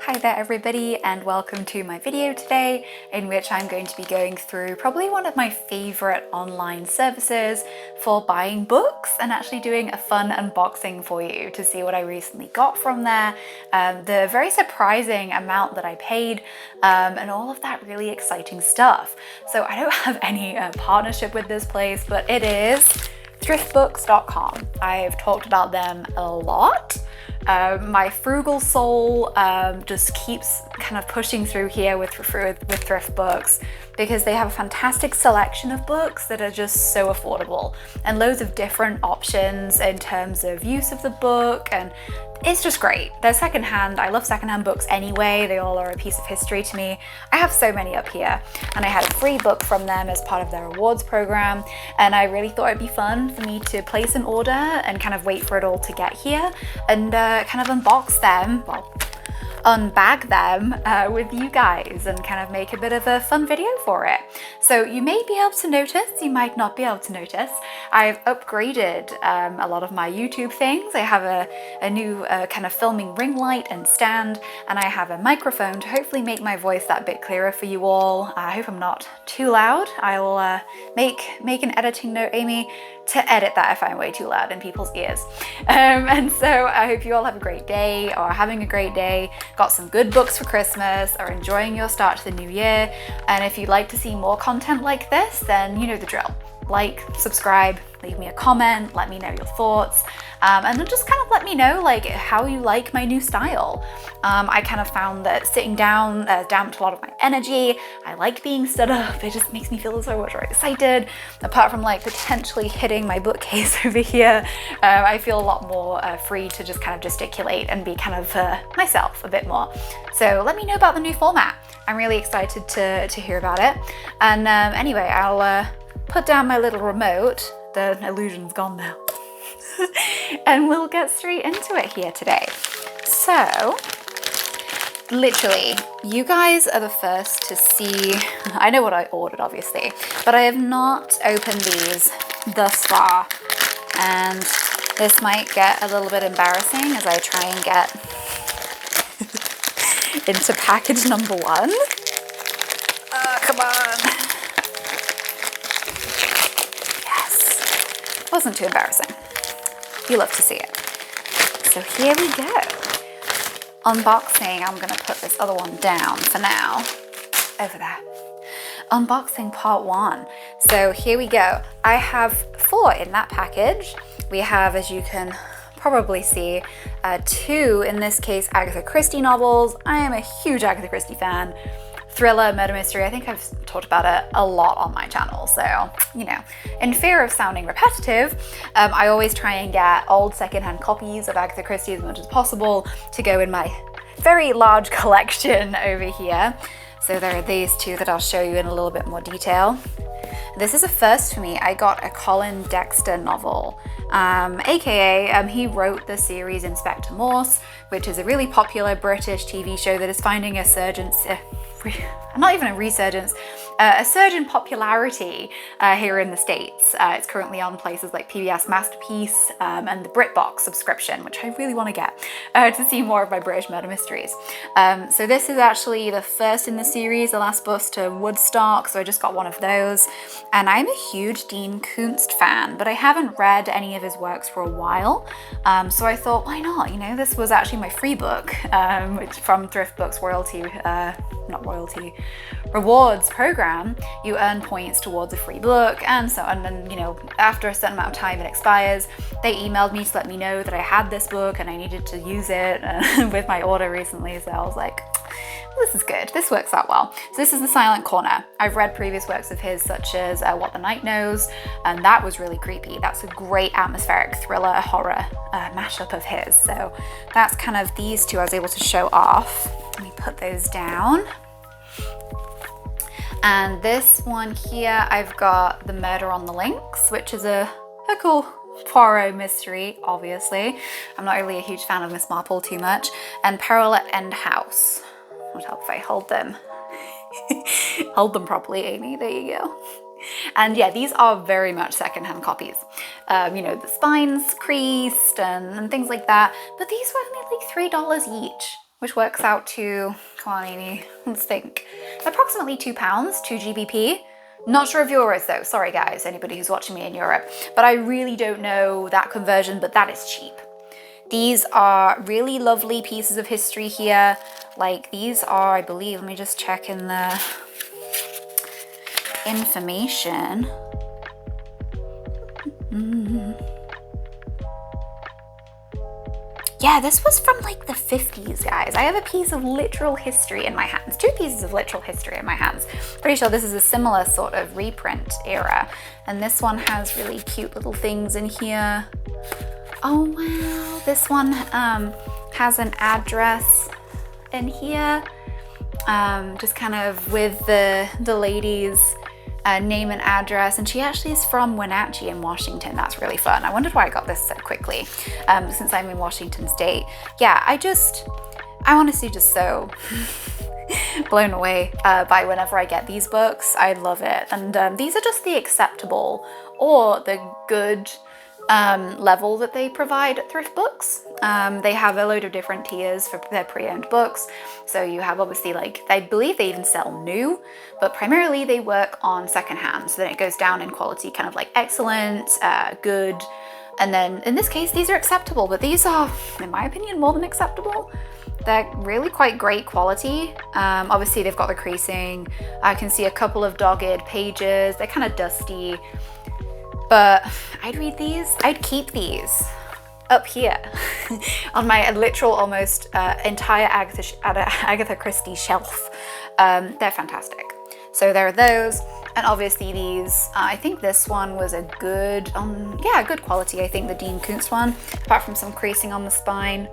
Hi there everybody, and welcome to my video today in which I'm going to be going through probably one of my favorite online services for buying books and actually doing a fun unboxing for you to see what I recently got from there, the very surprising amount that I paid, and all of that really exciting stuff. So I don't have any partnership with this place, but it is ThriftBooks.com. I've talked about them a lot. My frugal soul just keeps kind of pushing through here with ThriftBooks because they have a fantastic selection of books that are just so affordable and loads of different options in terms of use of the book, and it's just great. They're secondhand. I love secondhand books anyway. They all are a piece of history to me. I have so many up here, and I had a free book from them as part of their awards program, and I really thought it'd be fun for me to place an order and kind of wait for it all to get here and kind of unbox them, well, unbag them with you guys and kind of make a bit of a fun video for it. So you may be able to notice, you might not be able to notice, I've upgraded a lot of my YouTube things. I have a new kind of filming ring light and stand, and I have a microphone to hopefully make my voice that bit clearer for you all. I hope I'm not too loud. I will make an editing note, Amy, to edit that if I'm way too loud in people's ears. And so I hope you all have a great day, or are having a great day, got some good books for Christmas, are enjoying your start to the new year. And if you'd like to see more content like this, then you know the drill. Like, subscribe, leave me a comment, let me know your thoughts, and then just kind of let me know like how you like my new style. I kind of found that sitting down damped a lot of my energy. I like being stood up. It just makes me feel so much more excited. Apart from like potentially hitting my bookcase over here, I feel a lot more free to just kind of gesticulate and be kind of myself a bit more. So let me know about the new format. I'm really excited to hear about it. And anyway, I'll put down my little remote. The illusion's gone now. And we'll get straight into it here today. So, literally, you guys are the first to see, I know what I ordered obviously, but I have not opened these thus far. And this might get a little bit embarrassing as I try and get into package number one. Oh, come on. Wasn't too embarrassing. You love to see it. So here we go. Unboxing, I'm gonna put this other one down for now. Over there. Unboxing part one. So here we go. I have 4 in that package. We have, as you can probably see, 2, in this case, Agatha Christie novels. I am a huge Agatha Christie fan. Thriller, murder mystery, I think I've talked about it a lot on my channel, so, you know, in fear of sounding repetitive, I always try and get old secondhand copies of Agatha Christie as much as possible to go in my very large collection over here. So there are these 2 that I'll show you in a little bit more detail. This is a first for me. I got a Colin Dexter novel, aka he wrote the series Inspector Morse, which is a really popular British TV show that is finding a not even a resurgence, a surge in popularity here in the States. It's currently on places like PBS Masterpiece and the BritBox subscription, which I really want to get to see more of my British murder mysteries. So this is actually the first in the series, the last bus to Woodstock, so I just got one of those. And I'm a huge Dean Koontz fan, but I haven't read any of his works for a while. So I thought, why not? You know, this was actually my free book, which from ThriftBooks rewards program. You earn points towards a free book, and then, you know, after a certain amount of time it expires. They emailed me to let me know that I had this book and I needed to use it with my order recently, so I was like, well, this is good, this works out well. So this is The Silent Corner. I've read previous works of his such as What the Night Knows, and that was really creepy. That's a great atmospheric thriller horror mashup of his. So that's kind of these 2 I was able to show off. Let me put those down. And this one here, I've got The Murder on the Links, which is a cool Poirot mystery, obviously. I'm not really a huge fan of Miss Marple too much. And Peril at End House. Would help if I hold them. Hold them properly, Amy. There you go. And yeah, these are very much secondhand copies. You know, the spines creased and things like that. But these were only like $3 each. which works out to, come on Amy, let's think, approximately £2, 2 GBP. Not sure of euros though, sorry guys, anybody who's watching me in Europe, but I really don't know that conversion, but that is cheap. These are really lovely pieces of history here. Like these are, I believe, let me just check in the information. Yeah, this was from like the 50s, guys. I have a piece of literal history in my hands, 2 pieces of literal history in my hands. Pretty sure this is a similar sort of reprint era. And this one has really cute little things in here. Oh wow, this one has an address in here, just kind of with the lady's name and address, and she actually is from Wenatchee in Washington. That's really fun. I wondered why I got this so quickly, since I'm in Washington State. Yeah, I'm honestly just so blown away by whenever I get these books. I love it. And these are just the acceptable or the good level that they provide at ThriftBooks. They have a load of different tiers for their pre-owned books. So you have obviously, like, I believe they even sell new, but primarily they work on secondhand. So then it goes down in quality, kind of like excellent, good. And then in this case, these are acceptable, but these are, in my opinion, more than acceptable. They're really quite great quality. Obviously they've got the creasing. I can see a couple of dogged pages. They're kind of dusty. But I'd read these, I'd keep these up here on my literal almost entire Agatha Christie shelf. They're fantastic. So there are those, and obviously these, I think this one was a good, good quality. I think the Dean Koontz one, apart from some creasing on the spine,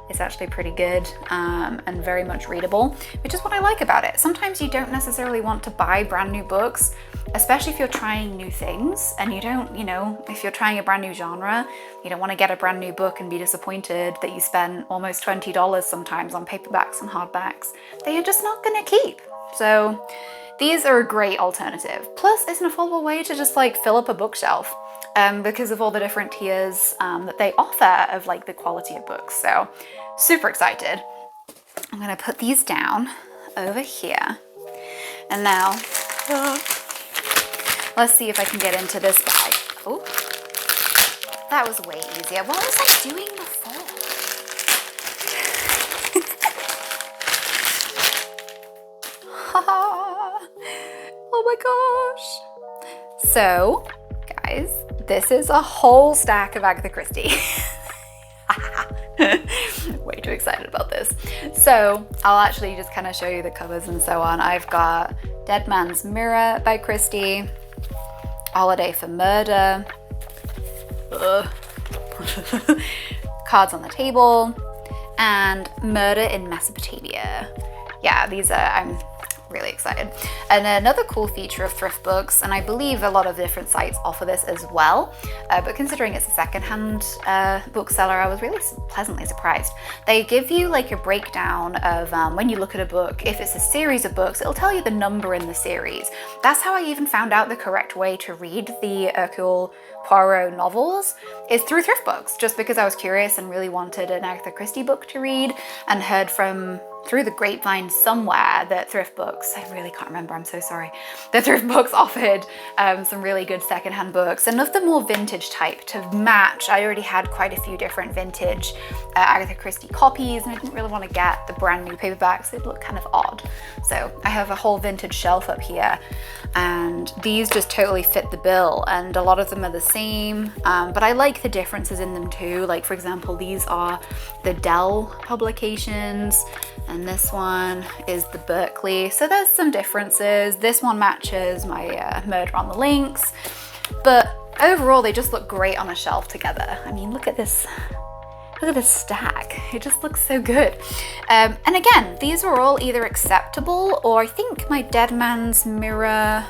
is actually pretty good and very much readable, which is what I like about it. Sometimes you don't necessarily want to buy brand new books, especially if you're trying new things and you don't, if you're trying a brand new genre, you don't want to get a brand new book and be disappointed that you spent almost $20 sometimes on paperbacks and hardbacks that you're just not gonna keep. So these are a great alternative. Plus it's an affordable way to just like fill up a bookshelf. Because of all the different tiers that they offer of like the quality of books. So super excited. I'm gonna put these down over here. And now, let's see if I can get into this bag. Oh, that was way easier. What was I doing before? Oh my gosh. So, guys, this is a whole stack of Agatha Christie. Way too excited about this. So I'll actually just kind of show you the covers and so on. I've got Dead Man's Mirror by Christie, Holiday for Murder, Cards on the Table, and Murder in Mesopotamia. Yeah, these are, I'm really excited. And another cool feature of ThriftBooks, and I believe a lot of different sites offer this as well, but considering it's a secondhand bookseller, I was really pleasantly surprised. They give you like a breakdown of when you look at a book, if it's a series of books, it'll tell you the number in the series. That's how I even found out the correct way to read the Hercule Poirot novels is through ThriftBooks, just because I was curious and really wanted an Agatha Christie book to read, and heard through the grapevine somewhere that ThriftBooks, I really can't remember, I'm so sorry, that ThriftBooks offered some really good secondhand books, and of the more vintage type to match. I already had quite a few different vintage Agatha Christie copies, and I didn't really want to get the brand new paperbacks. They'd look kind of odd. So I have a whole vintage shelf up here, and these just totally fit the bill, and a lot of them are the same, but I like the differences in them too. Like, for example, these are the Dell publications, and this one is the Berkeley. So there's some differences. This one matches my Murder on the Links, but overall they just look great on a shelf together. I mean, look at this stack. It just looks so good. And again, these were all either acceptable, or I think my Dead Man's Mirror,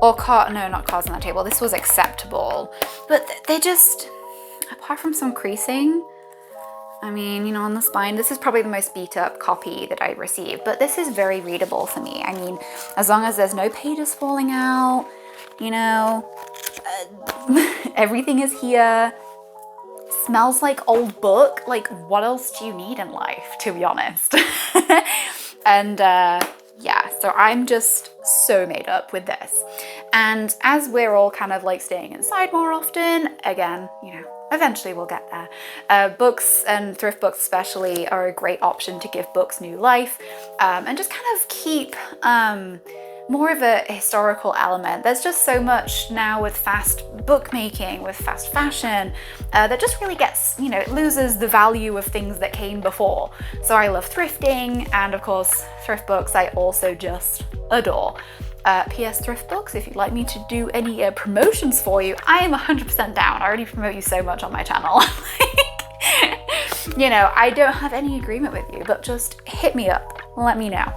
or not Cards on the Table. This was acceptable, but they just, apart from some creasing, I mean, on the spine, this is probably the most beat up copy that I received, but this is very readable for me. I mean, as long as there's no pages falling out, everything is here. smells like old book. Like, what else do you need in life, to be honest? And yeah, so I'm just so made up with this. And as we're all kind of like staying inside more often, again, you know, eventually we'll get there. Books and thrift books especially are a great option to give books new life, and just kind of keep more of a historical element. There's just so much now with fast bookmaking, with fast fashion, that just really gets, you know, it loses the value of things that came before. So I love thrifting, and of course, thrift books I also just adore. P.S. ThriftBooks, if you'd like me to do any promotions for you, I am 100% down. I already promote you so much on my channel. You know, I don't have any agreement with you, but just hit me up, let me know.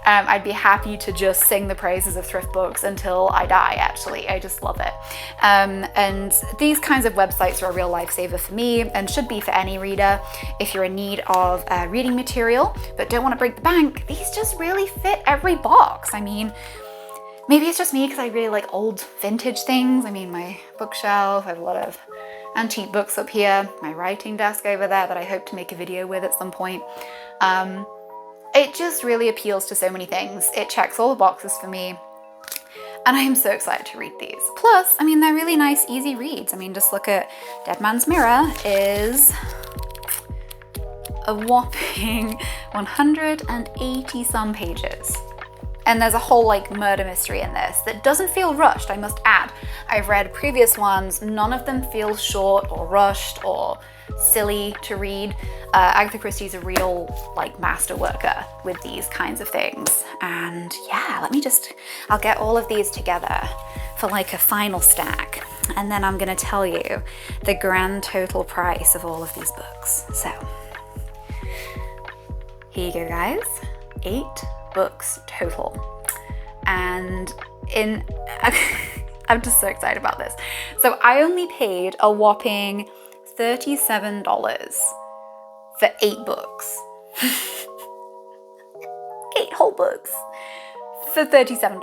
I'd be happy to just sing the praises of ThriftBooks until I die, actually. I just love it. And these kinds of websites are a real lifesaver for me, and should be for any reader. If you're in need of reading material, but don't want to break the bank, these just really fit every box. I mean, maybe it's just me because I really like old vintage things. I mean, my bookshelf, I have a lot of antique books up here, my writing desk over there that I hope to make a video with at some point. It just really appeals to so many things. It checks all the boxes for me, and I am so excited to read these. Plus, I mean, they're really nice, easy reads. I mean, just look at Dead Man's Mirror is a whopping 180 some pages. And there's a whole like murder mystery in this that doesn't feel rushed, I must add. I've read previous ones, none of them feel short or rushed or silly to read. Agatha Christie's a real like master worker with these kinds of things. And yeah, I'll get all of these together for like a final stack. And then I'm gonna tell you the grand total price of all of these books. So here you go, guys, 8 books total. And I'm just so excited about this. So I only paid a whopping $37 for 8 books. 8 whole books for $37.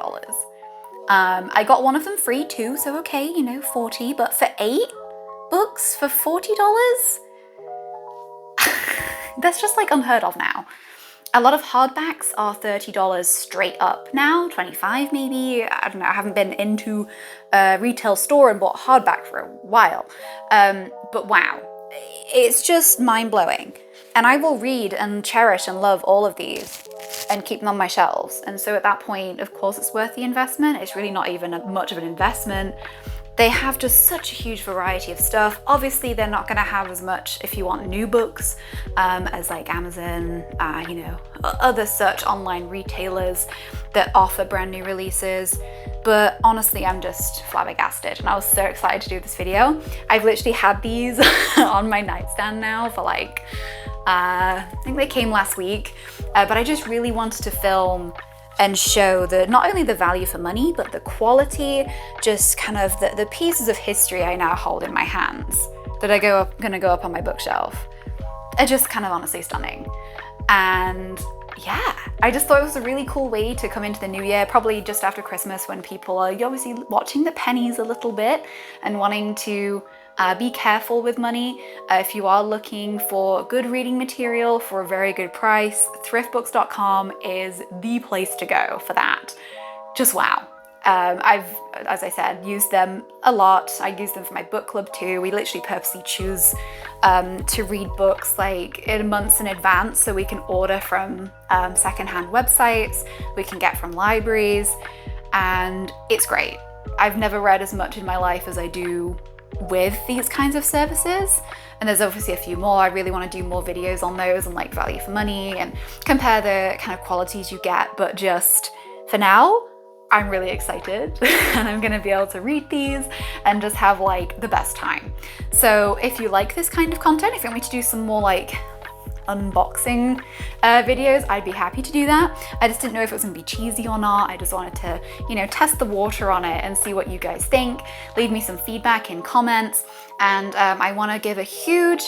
I got one of them free too, so okay, you know, 40, but for 8 books for $40? That's just like unheard of now. A lot of hardbacks are $30 straight up now, 25 maybe. I don't know, I haven't been into a retail store and bought hardback for a while. But wow, it's just mind-blowing. And I will read and cherish and love all of these and keep them on my shelves. And so at that point, of course, it's worth the investment. It's really not even much of an investment. They have just such a huge variety of stuff. Obviously, they're not gonna have as much if you want new books as like Amazon, you know, other such online retailers that offer brand new releases. But honestly, I'm just flabbergasted, and I was so excited to do this video. I've literally had these on my nightstand now for like, I think they came last week, but I just really wanted to film and show not only the value for money, but the quality, just kind of the pieces of history I now hold in my hands that are gonna go up on my bookshelf. Are just kind of honestly stunning. And yeah, I just thought it was a really cool way to come into the new year, probably just after Christmas when people are obviously watching the pennies a little bit and wanting to be careful with money. If you are looking for good reading material for a very good price, thriftbooks.com is the place to go for that. Just wow. I've, as I said, used them a lot. I use them for my book club too. We literally purposely choose to read books like in months in advance so we can order from secondhand websites, we can get from libraries, and it's great. I've never read as much in my life as I do with these kinds of services, and there's obviously a few more. I really want to do more videos on those and like value for money and compare the kind of qualities you get, but just for now I'm really excited and I'm gonna be able to read these and just have like the best time. So if you like this kind of content, if you want me to do some more like unboxing videos, I'd be happy to do that. I just didn't know if it was gonna be cheesy or not. I just wanted to, you know, test the water on it and see what you guys think. Leave me some feedback in comments. And I want to give a huge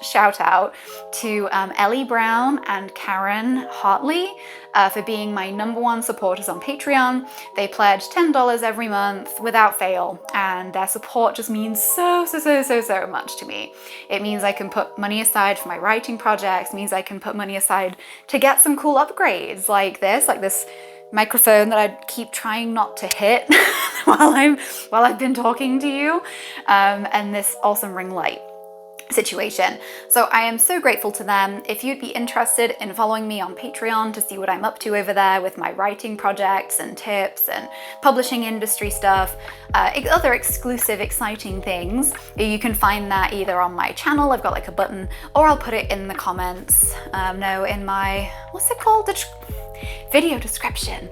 shout out to Ellie Brown and Karen Hartley for being my #1 supporters on Patreon. They pledge $10 every month without fail, and their support just means so much to me. It means I can put money aside for my writing projects, means I can put money aside to get some cool upgrades like this microphone that I keep trying not to hit while I've been talking to you, and this awesome ring light situation. So I am so grateful to them. If you'd be interested in following me on Patreon to see what I'm up to over there with my writing projects and tips and publishing industry stuff, other exclusive exciting things, you can find that either on my channel, I've got like a button, or I'll put it in the comments, in my, what's it called? Video description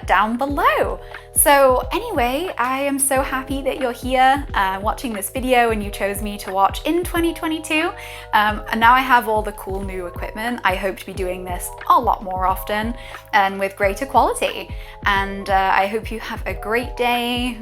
down below. So anyway, I am so happy that you're here watching this video and you chose me to watch in 2022. And now I have all the cool new equipment. I hope to be doing this a lot more often and with greater quality. And I hope you have a great day,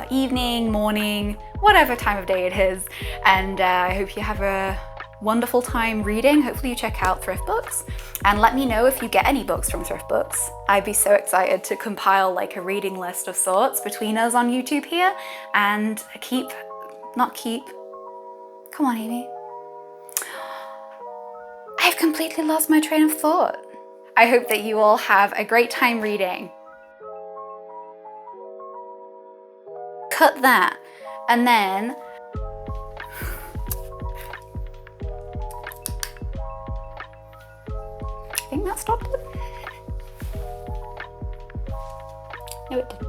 evening, morning, whatever time of day it is. And I hope you have a wonderful time reading. Hopefully you check out ThriftBooks and let me know if you get any books from ThriftBooks. I'd be so excited to compile like a reading list of sorts between us on YouTube here and come on, Amy. I've completely lost my train of thought. I hope that you all have a great time reading. Cut that, and then I think that stopped it. No, it didn't.